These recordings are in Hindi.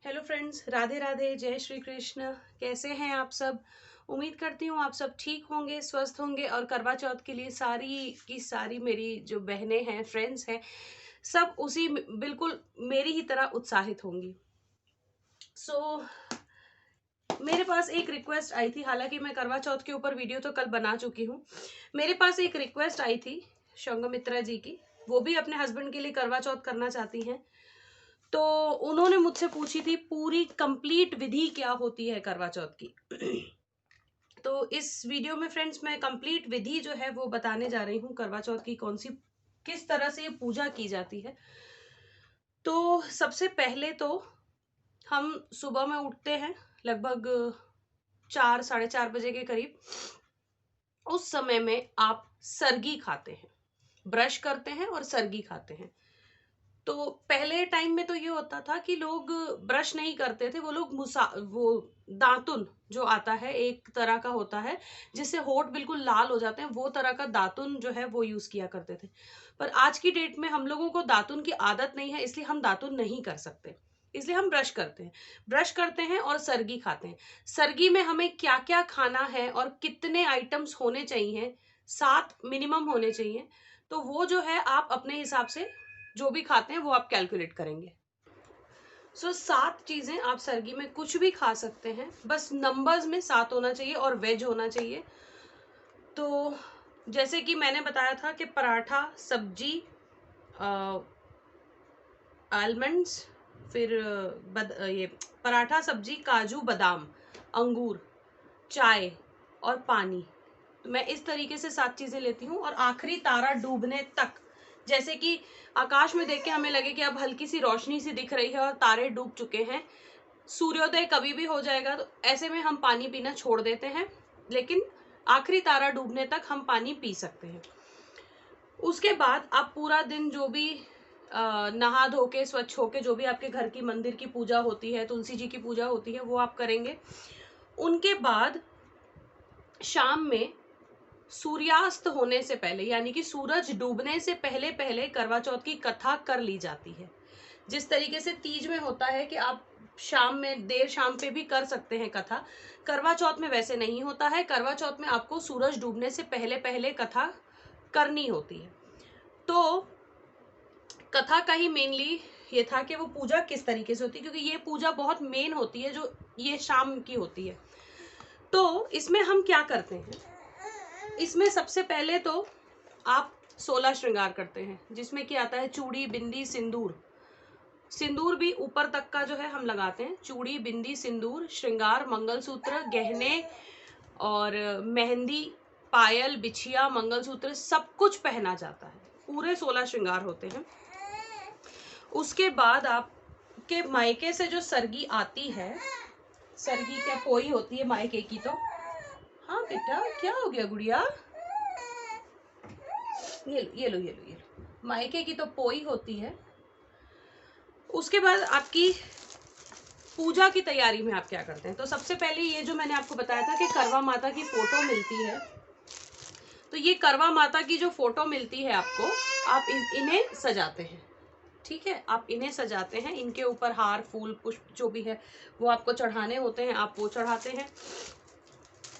हेलो फ्रेंड्स, राधे राधे, जय श्री कृष्ण। कैसे हैं आप सब? उम्मीद करती हूँ आप सब ठीक होंगे, स्वस्थ होंगे और करवा चौथ के लिए सारी की सारी मेरी जो बहनें हैं, फ्रेंड्स हैं, सब बिल्कुल मेरी ही तरह उत्साहित होंगी। सो मेरे पास एक रिक्वेस्ट आई थी। हालांकि मैं करवा चौथ के ऊपर वीडियो तो कल बना चुकी हूँ। मेरे पास एक रिक्वेस्ट आई थी शंगमित्रा जी की। वो भी अपने हस्बैंड के लिए करवा चौथ करना चाहती हैं। तो उन्होंने मुझसे पूछी थी पूरी कंप्लीट विधि क्या होती है करवा चौथ की। तो इस वीडियो में फ्रेंड्स मैं कंप्लीट विधि जो है वो बताने जा रही हूँ करवा चौथ की, कौन सी किस तरह से ये पूजा की जाती है। तो सबसे पहले तो हम सुबह में उठते हैं लगभग 4 साढ़े 4 बजे के करीब। उस समय में आप सरगी खाते हैं, ब्रश करते हैं और सरगी खाते हैं। तो पहले टाइम में तो ये होता था कि लोग ब्रश नहीं करते थे। वो लोग वो दातुन जो आता है, एक तरह का होता है जिससे होठ बिल्कुल लाल हो जाते हैं, वो तरह का दातुन जो है वो यूज किया करते थे। पर आज की डेट में हम लोगों को दातुन की आदत नहीं है, इसलिए हम दातुन नहीं कर सकते। इसलिए हम ब्रश करते हैं और सरगी खाते हैं। सरगी में हमें क्या क्या खाना है और कितने आइटम्स होने चाहिए, 7 मिनिमम होने चाहिए। तो वो जो है आप अपने हिसाब से जो भी खाते हैं वो आप कैलकुलेट करेंगे। सो 7 चीजें आप सरगी में कुछ भी खा सकते हैं, बस नंबर्स में 7 होना चाहिए और वेज होना चाहिए। तो जैसे कि मैंने बताया था कि पराठा, सब्जी, आलमंड्स, फिर ये पराठा, सब्जी, काजू, बादाम, अंगूर, चाय और पानी। तो मैं इस तरीके से 7 चीजें लेती हूँ और आखिरी तारा डूबने तक, जैसे कि आकाश में देख के हमें लगे कि अब हल्की सी रोशनी सी दिख रही है और तारे डूब चुके हैं, सूर्योदय कभी भी हो जाएगा, तो ऐसे में हम पानी पीना छोड़ देते हैं। लेकिन आखिरी तारा डूबने तक हम पानी पी सकते हैं। उसके बाद आप पूरा दिन जो भी नहा धो के स्वच्छ होके जो भी आपके घर की मंदिर की पूजा होती है, तुलसी जी की पूजा होती है, वो आप करेंगे। उनके बाद शाम में सूर्यास्त होने से पहले, यानी कि सूरज डूबने से पहले पहले करवा चौथ की कथा कर ली जाती है। जिस तरीके से तीज में होता है कि आप शाम में, देर शाम पे भी कर सकते हैं कथा, करवा चौथ में वैसे नहीं होता है। करवा चौथ में आपको सूरज डूबने से पहले पहले कथा करनी होती है। तो कथा का ही मेनली ये था कि वो पूजा किस तरीके से होती है, क्योंकि ये पूजा बहुत मेन होती है जो ये शाम की होती है। तो इसमें हम क्या करते हैं, इसमें सबसे पहले तो आप 16 श्रृंगार करते हैं, जिसमें क्या आता है चूड़ी, बिंदी, सिंदूर। सिंदूर भी ऊपर तक का जो है हम लगाते हैं। चूड़ी, बिंदी, सिंदूर, श्रृंगार, मंगलसूत्र, गहने और मेहंदी, पायल, बिछिया, मंगलसूत्र, सब कुछ पहना जाता है। पूरे 16 श्रृंगार होते हैं। उसके बाद आपके मायके से जो सरगी आती है, सरगी क्या पोई होती है मायके की, तो हाँ बेटा, क्या हो गया गुड़िया? ये लो। मायके की तो पोई होती है। उसके बाद आपकी पूजा की तैयारी में आप क्या करते हैं? तो सबसे पहले ये जो मैंने आपको बताया था कि करवा माता की फोटो मिलती है, तो ये करवा माता की जो फोटो मिलती है आपको, आप इन्हें सजाते हैं। ठीक है, आप इन्हें सजाते हैं, इनके ऊपर हार, फूल, पुष्प जो भी है वो आपको चढ़ाने होते हैं, आप वो चढ़ाते हैं।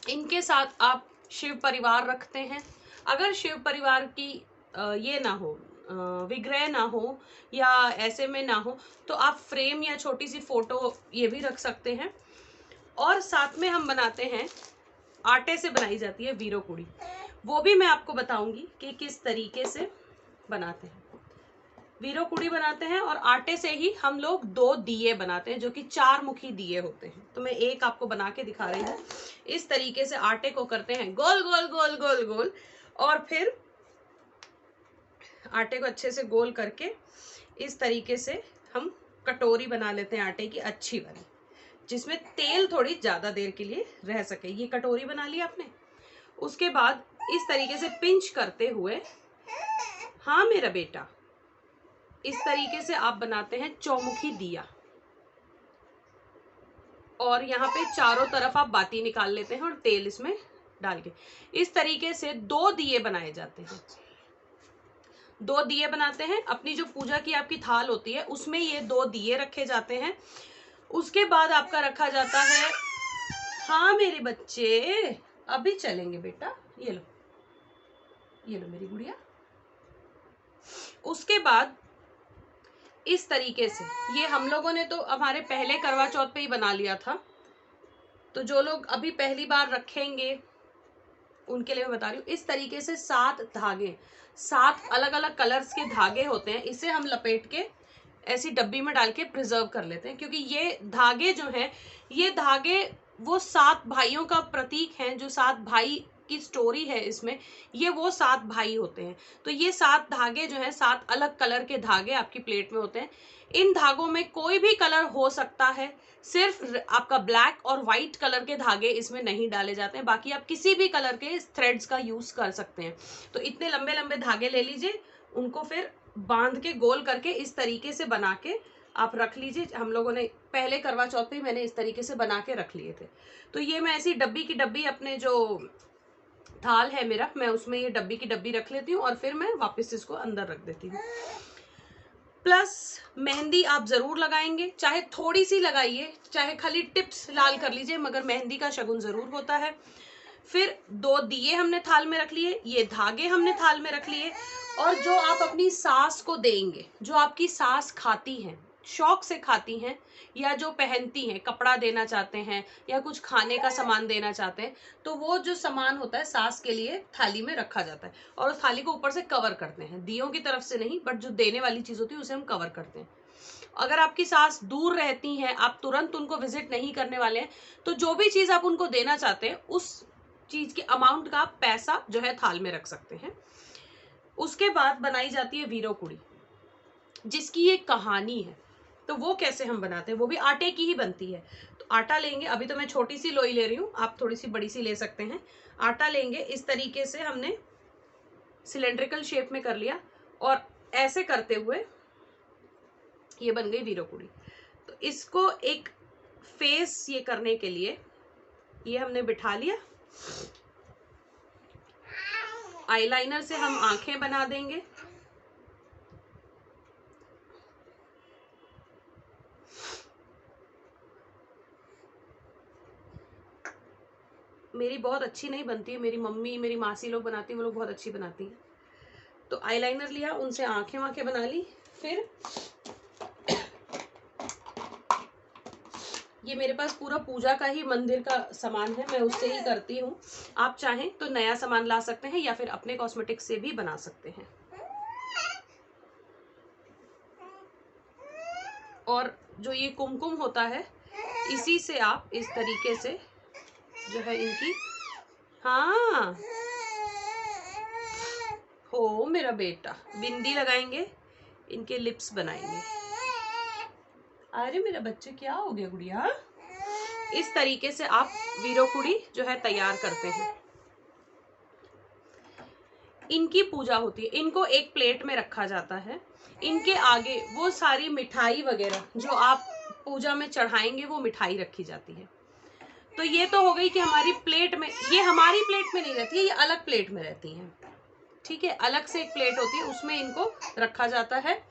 इनके साथ आप शिव परिवार रखते हैं। अगर शिव परिवार की ये ना हो, विग्रह ना हो या ऐसे में ना हो, तो आप फ्रेम या छोटी सी फोटो ये भी रख सकते हैं। और साथ में हम बनाते हैं, आटे से बनाई जाती है वीरो कुड़ी। वो भी मैं आपको बताऊंगी कि किस तरीके से बनाते हैं। वीरो कुड़ी बनाते हैं और आटे से ही हम लोग 2 दिए बनाते हैं, जो कि 4 मुखी दिए होते हैं। तो मैं एक आपको बना के दिखा रही हूँ। इस तरीके से आटे को करते हैं गोल गोल गोल गोल गोल, और फिर आटे को अच्छे से गोल करके इस तरीके से हम कटोरी बना लेते हैं आटे की, अच्छी वाली, जिसमें तेल थोड़ी ज्यादा देर के लिए रह सके। ये कटोरी बना ली आपने। उसके बाद इस तरीके से पिंच करते हुए, हाँ मेरा बेटा, इस तरीके से आप बनाते हैं चौमुखी दिया। और यहाँ पे चारों तरफ आप बाती निकाल लेते हैं और तेल इसमें डाल के इस तरीके से 2 दिए बनाए जाते हैं। 2 दिए बनाते हैं। अपनी जो पूजा की आपकी थाल होती है उसमें ये 2 दिए रखे जाते हैं। उसके बाद आपका रखा जाता है, हाँ मेरे बच्चे अभी चलेंगे बेटा, ये लो मेरी गुड़िया। उसके बाद इस तरीके से, ये हम लोगों ने तो हमारे पहले करवा चौथ पे ही बना लिया था, तो जो लोग अभी पहली बार रखेंगे उनके लिए मैं बता रही हूँ। इस तरीके से 7 धागे, 7 अलग अलग कलर्स के धागे होते हैं, इसे हम लपेट के ऐसी डब्बी में डाल के प्रिजर्व कर लेते हैं, क्योंकि ये धागे जो हैं, ये धागे वो 7 भाइयों का प्रतीक हैं, जो 7 भाई की स्टोरी है इसमें, ये वो 7 भाई होते हैं। तो ये 7 धागे जो हैं, 7 अलग कलर के धागे आपकी प्लेट में होते हैं। इन धागों में कोई भी कलर हो सकता है, सिर्फ आपका ब्लैक और व्हाइट कलर के धागे इसमें नहीं डाले जाते हैं, बाकी आप किसी भी कलर के थ्रेड्स का यूज कर सकते हैं। तो इतने लंबे लंबे धागे ले लीजिए, उनको फिर बांध के गोल करके इस तरीके से बना के आप रख लीजिए। हम लोगों ने पहले करवा चौथ पे मैंने इस तरीके से बना के रख लिए थे। तो ये मैं ऐसी डब्बी की डब्बी, अपने जो थाल है मेरा, मैं उसमें ये डब्बी की डब्बी रख लेती हूँ और फिर मैं वापस इसको अंदर रख देती हूँ। प्लस मेहंदी आप जरूर लगाएंगे, चाहे थोड़ी सी लगाइए, चाहे खाली टिप्स लाल कर लीजिए, मगर मेहंदी का शगुन जरूर होता है। फिर 2 दिए हमने थाल में रख लिए, ये धागे हमने थाल में रख लिए, और जो आप अपनी सास को देंगे, जो आपकी सास खाती हैं, शौक से खाती हैं, या जो पहनती हैं, कपड़ा देना चाहते हैं या कुछ खाने का सामान देना चाहते हैं, तो वो जो सामान होता है सास के लिए थाली में रखा जाता है, और उस थाली को ऊपर से कवर करते हैं, दियों की तरफ से नहीं, बट जो देने वाली चीज होती है उसे हम कवर करते हैं। अगर आपकी सास दूर रहती हैं, आप तुरंत उनको विजिट नहीं करने वाले हैं, तो जो भी चीज आप उनको देना चाहते हैं, उस चीज के अमाउंट का पैसा जो है थाल में रख सकते हैं। उसके बाद बनाई जाती है वीरो कुड़ी, जिसकी एक कहानी है। तो वो कैसे हम बनाते हैं, वो भी आटे की ही बनती है। तो आटा लेंगे, अभी तो मैं छोटी सी लोई ले रही हूँ, आप थोड़ी सी बड़ी सी ले सकते हैं। आटा लेंगे, इस तरीके से हमने सिलेंड्रिकल शेप में कर लिया, और ऐसे करते हुए ये बन गई वीरो कुड़ी। तो इसको एक फेस ये करने के लिए ये हमने बिठा लिया। आईलाइनर से हम आंखें बना देंगे। मेरी बहुत अच्छी नहीं बनती है, मेरी मम्मी, मेरी मासी लोग बनाती है, वो लोग बहुत अच्छी बनाती हैं। तो आईलाइनर लिया, उनसे आंखें वांखें बना ली। फिर ये मेरे पास पूरा पूजा का ही मंदिर का सामान है, मैं उससे ही करती हूँ। आप चाहें तो नया सामान ला सकते हैं, या फिर अपने कॉस्मेटिक से भी बना सकते हैं। और जो ये कुमकुम होता है, इसी से आप इस तरीके से जो है इनकी, हाँ हो मेरा बेटा, बिंदी लगाएंगे, इनके लिप्स बनाएंगे। अरे मेरा बच्चे क्या हो गया गुड़िया। इस तरीके से आप वीरो कुड़ी जो है तैयार करते हैं। इनकी पूजा होती है, इनको एक प्लेट में रखा जाता है। इनके आगे वो सारी मिठाई वगैरह जो आप पूजा में चढ़ाएंगे, वो मिठाई रखी जाती है। तो ये तो हो गई कि हमारी प्लेट में, ये हमारी प्लेट में नहीं रहती है, ये अलग प्लेट में रहती हैं। ठीक है, अलग से एक प्लेट होती है, उसमें इनको रखा जाता है,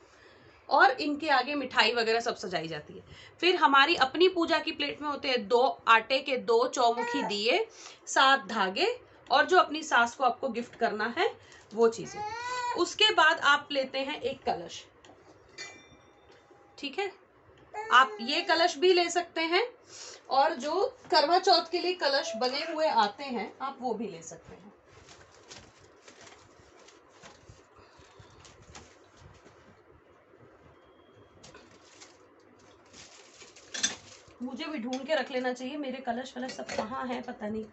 और इनके आगे मिठाई वगैरह सब सजाई जाती है। फिर हमारी अपनी पूजा की प्लेट में होते हैं 2 आटे के 2 चौमुखी दिए, 7 धागे, और जो अपनी सास को आपको गिफ्ट करना है वो चीजें। उसके बाद आप लेते हैं एक कलश। ठीक है, आप ये कलश भी ले सकते हैं, और जो करवा चौथ के लिए कलश बने हुए आते हैं आप वो भी ले सकते हैं। मुझे भी ढूंढ के रख लेना चाहिए, मेरे कलश वलश सब कहाँ हैं पता नहीं।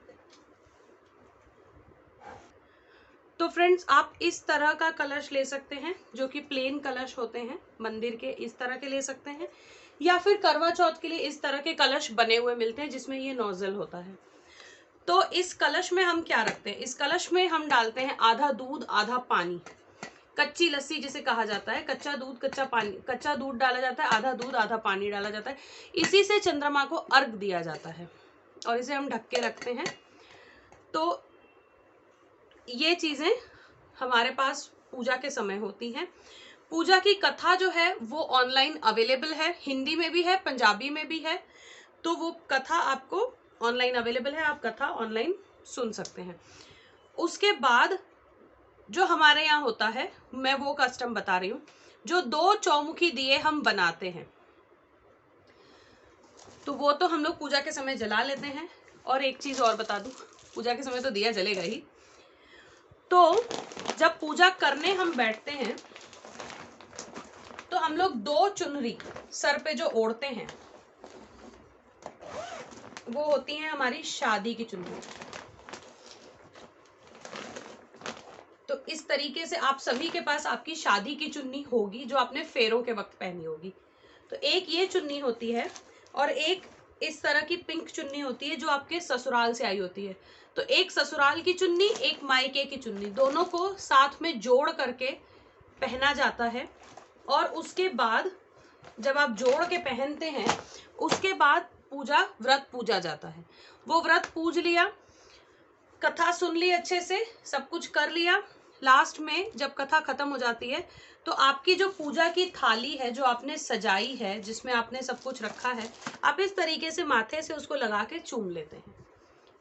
तो फ्रेंड्स, आप इस तरह का कलश ले सकते हैं, जो कि प्लेन कलश होते हैं मंदिर के, इस तरह के ले सकते हैं, या फिर करवा चौथ के लिए इस तरह के कलश बने हुए मिलते हैं जिसमें ये नोजल होता है। तो इस कलश में हम क्या रखते हैं, इस कलश में हम डालते हैं आधा दूध आधा पानी, कच्ची लस्सी जिसे कहा जाता है, कच्चा दूध कच्चा पानी, कच्चा दूध डाला जाता है, आधा दूध आधा पानी डाला जाता है। इसी से चंद्रमा को अर्घ दिया जाता है, और इसे हम ढक के रखते हैं। तो ये चीजें हमारे पास पूजा के समय होती हैं। पूजा की कथा जो है वो ऑनलाइन अवेलेबल है, हिंदी में भी है, पंजाबी में भी है। तो वो कथा आपको ऑनलाइन अवेलेबल है, आप कथा ऑनलाइन सुन सकते हैं। उसके बाद जो हमारे यहाँ होता है, मैं वो कस्टम बता रही हूँ, जो 2 चौमुखी दिए हम बनाते हैं, तो वो तो हम लोग पूजा के समय जला लेते हैं। और एक चीज और बता दूं, पूजा के समय तो दिया जलेगा ही। तो जब पूजा करने हम बैठते हैं तो हम लोग 2 चुनरी सर पे जो ओढ़ते हैं वो होती है हमारी शादी की चुनरी। तो इस तरीके से आप सभी के पास आपकी शादी की चुन्नी होगी जो आपने फेरों के वक्त पहनी होगी। तो एक ये चुन्नी होती है और एक इस तरह की पिंक चुन्नी होती है जो आपके ससुराल से आई होती है। तो एक ससुराल की चुन्नी, एक मायके की चुन्नी, दोनों को साथ में जोड़ करके पहना जाता है। और उसके बाद जब आप जोड़ के पहनते हैं उसके बाद व्रत पूजा जाता है। वो व्रत पूज लिया, कथा सुन ली, अच्छे से सब कुछ कर लिया। लास्ट में जब कथा खत्म हो जाती है तो आपकी जो पूजा की थाली है जो आपने सजाई है, जिसमें आपने सब कुछ रखा है, आप इस तरीके से माथे से उसको लगा के चूम लेते हैं।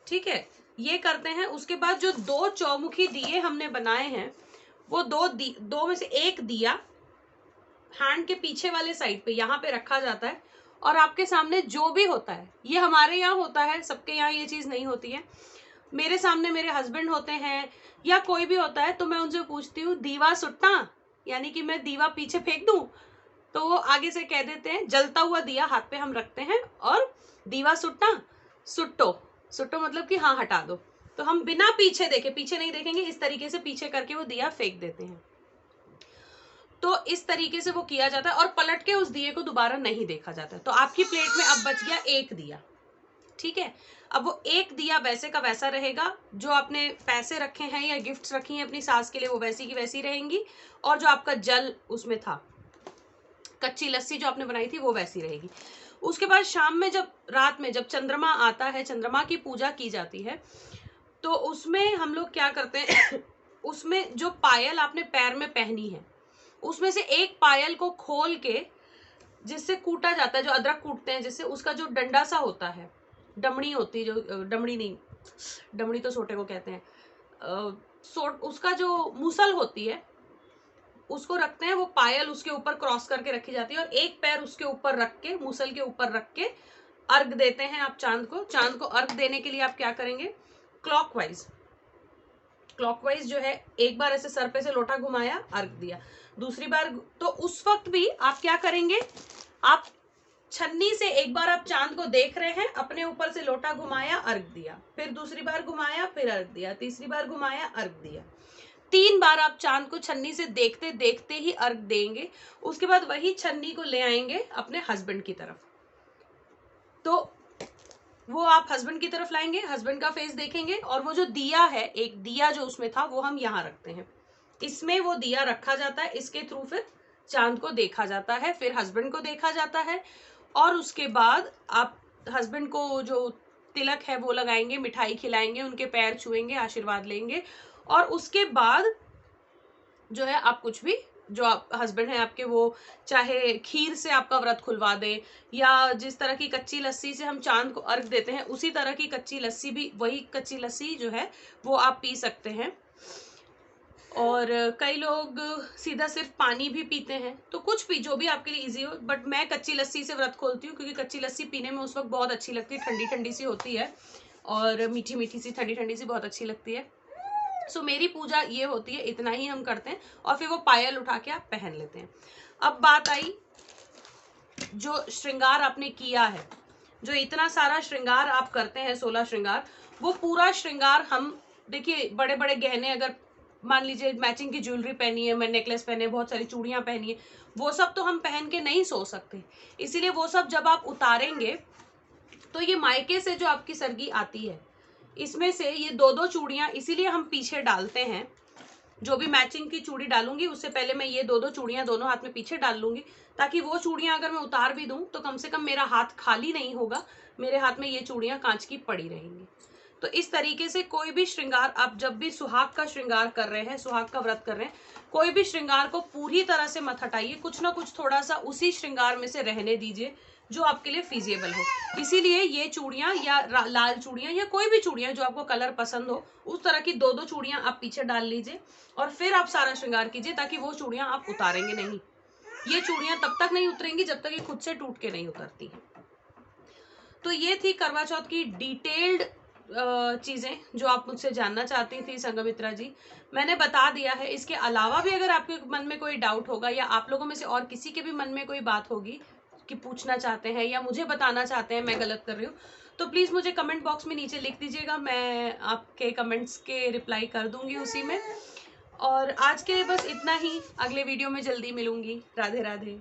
ठीक है, ये करते हैं। उसके बाद जो 2 चौमुखी दिए हमने बनाए हैं वो दो में से एक दिया हैंड के पीछे वाले साइड पे यहाँ पे रखा जाता है। और आपके सामने जो भी होता है, ये हमारे यहाँ होता है, सबके यहाँ ये चीज नहीं होती है। मेरे सामने मेरे हस्बैंड होते हैं या कोई भी होता है तो मैं उनसे पूछती हूँ दीवा सुट्टा, यानी कि मैं दीवा पीछे फेंक दूं। तो वो आगे से कह देते हैं, जलता हुआ दिया हाथ पे हम रखते हैं और दीवा सुट्टा, सुट्टो, सुट्टो मतलब कि हाँ हटा दो। तो हम बिना पीछे देखे, पीछे नहीं देखेंगे, इस तरीके से पीछे करके वो दिया फेंक देते हैं। तो इस तरीके से वो किया जाता है और पलट के उस दिए को दोबारा नहीं देखा जाता। तो आपकी प्लेट में अब बच गया एक दिया। ठीक है, अब वो एक दिया वैसे का वैसा रहेगा। जो आपने पैसे रखे हैं या गिफ्ट्स रखी हैं अपनी सास के लिए वो वैसी की वैसी रहेंगी। और जो आपका जल उसमें था, कच्ची लस्सी जो आपने बनाई थी, वो वैसी रहेगी। उसके बाद शाम में जब रात में जब चंद्रमा आता है, चंद्रमा की पूजा की जाती है, तो उसमें हम लोग क्या करते हैं उसमें जो पायल आपने पैर में पहनी है उसमें से एक पायल को खोल के, जिससे कूटा जाता है, जो अदरक कूटते हैं जिससे, उसका जो डंडा सा होता है, डमड़ी होती है, जो डमड़ी नहीं, डमड़ी तो सोटे को कहते हैं, उसका जो मूसल होती है उसको रखते हैं। वो पायल उसके ऊपर क्रॉस करके रखी जाती है और एक पैर उसके ऊपर रख के, मूसल के ऊपर रख के अर्घ देते हैं आप चांद को। चांद को अर्घ देने के लिए आप क्या करेंगे, क्लॉकवाइज जो है, एक बार ऐसे सर पे से लोटा घुमाया, अर्घ दिया। दूसरी बार तो उस वक्त भी आप क्या करेंगे, आप छन्नी से एक बार आप चांद को देख रहे हैं, अपने ऊपर से लोटा घुमाया, अर्घ दिया, फिर दूसरी बार घुमाया, फिर अर्घ दिया, तीसरी बार घुमाया, अर्घ दिया। 3 बार आप चांद को छन्नी से देखते देखते ही अर्घ देंगे। उसके बाद वही छन्नी को ले आएंगे अपने हस्बैंड की तरफ। तो वो आप हस्बैंड की तरफ लाएंगे, हस्बैंड का फेस देखेंगे और वो जो दिया है, एक दिया जो उसमें था, वो हम यहाँ रखते हैं। इसमें वो दिया रखा जाता है, इसके थ्रू फिर चांद को देखा जाता है, फिर हस्बैंड को देखा जाता है। और उसके बाद आप हस्बैंड को जो तिलक है वो लगाएंगे, मिठाई खिलाएंगे, उनके पैर छुएंगे, आशीर्वाद लेंगे। और उसके बाद जो है आप कुछ भी, जो आप हस्बैंड है आपके, वो चाहे खीर से आपका व्रत खुलवा दे, या जिस तरह की कच्ची लस्सी से हम चांद को अर्घ देते हैं उसी तरह की कच्ची लस्सी भी, वही कच्ची लस्सी जो है वो आप पी सकते हैं। और कई लोग सीधा सिर्फ पानी भी पीते हैं। तो कुछ भी, जो भी आपके लिए इजी हो। बट मैं कच्ची लस्सी से व्रत खोलती हूँ क्योंकि कच्ची लस्सी पीने में उस वक्त बहुत अच्छी लगती है, ठंडी ठंडी सी होती है और मीठी मीठी सी, ठंडी ठंडी सी बहुत अच्छी लगती है। सो मेरी पूजा ये होती है, इतना ही हम करते हैं और फिर वो पायल उठा के आप पहन लेते हैं। अब बात आई जो श्रृंगार आपने किया है, जो इतना सारा श्रृंगार आप करते हैं, 16 श्रृंगार, वो पूरा श्रृंगार हम, देखिए बड़े बड़े गहने, अगर मान लीजिए मैचिंग की ज्वेलरी पहनी है, मैं नेकलेस पहने, बहुत सारी चूड़ियां पहनी है, वो सब तो हम पहन के नहीं सो सकते। इसीलिए वो सब जब आप उतारेंगे तो ये मायके से जो आपकी सरगी आती है, इसमें से ये 2-2 चूड़ियां इसीलिए हम पीछे डालते हैं। जो भी मैचिंग की चूड़ी डालूंगी उससे पहले मैं ये 2-2 चूड़ियां दोनों हाथ में पीछे डाल लूंगी, ताकि वो चूड़ियां अगर मैं उतार भी दूं तो कम से कम मेरा हाथ खाली नहीं होगा, मेरे हाथ में ये चूड़ियां कांच की पड़ी रहेंगी। तो इस तरीके से कोई भी श्रृंगार आप जब भी सुहाग का श्रृंगार कर रहे हैं, सुहाग का व्रत कर रहे हैं, कोई भी श्रृंगार को पूरी तरह से मत हटाइए, कुछ ना कुछ थोड़ा सा उसी श्रृंगार में से रहने दीजिए जो आपके लिए फीजिएबल हो। इसीलिए ये चूड़ियां या लाल चूड़ियां या कोई भी चूड़ियां जो आपको कलर पसंद हो, उस तरह की 2-2 चूड़ियां आप पीछे डाल लीजिए और फिर आप सारा श्रृंगार कीजिए, ताकि वो चूड़ियां आप उतारेंगे नहीं। ये चूड़ियां तब तक नहीं उतरेंगी जब तक ये खुद से टूट के नहीं उतरती हैं। तो ये थी करवा चौथ की डिटेल्ड चीजें जो आप मुझसे जानना चाहती थी संघमित्रा जी, मैंने बता दिया है। इसके अलावा भी अगर आपके मन में कोई डाउट होगा या आप लोगों में से और किसी के भी मन में कोई बात होगी कि पूछना चाहते हैं या मुझे बताना चाहते हैं मैं गलत कर रही हूँ, तो प्लीज मुझे कमेंट बॉक्स में नीचे लिख दीजिएगा, मैं आपके कमेंट्स के रिप्लाई कर दूंगी उसी में। और आज के लिए बस इतना ही, अगले वीडियो में जल्दी मिलूंगी। राधे राधे।